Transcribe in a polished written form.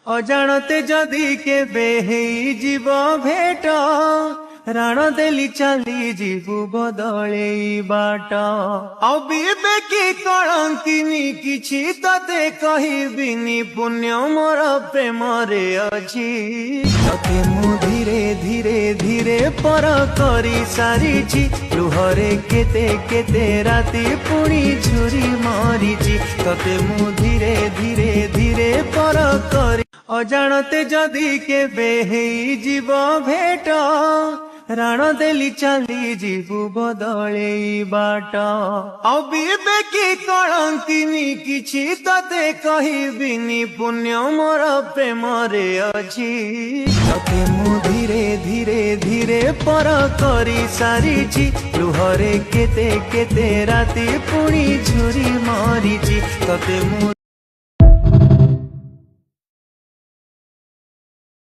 अजाणते जदि केबे हेई जीव भेट राण देली चली जीवु बदले बाट अविवेकी कलंकिनी किछि तते कहिबिनी पुण्य मोर प्रेम रे अछि तते मु धीरे धीरे धीरे पर करी सारिछि लुहरे केते केते राति पुणी झुरी मरिछि तते मु धीरे धीरे धीरे पर करी अजाणते जदि केबे हेई जीव भेट राण देली चली जीवु बदले बाट अविवेकी कलंकिनी किछि तते कहिबिनी पुण्य मोर प्रेम रे अछि तते मु धीरे धीरे धीरे पर करी सारिछि लुहरे केते केते राति पुणी झुरी मरिछि तते मु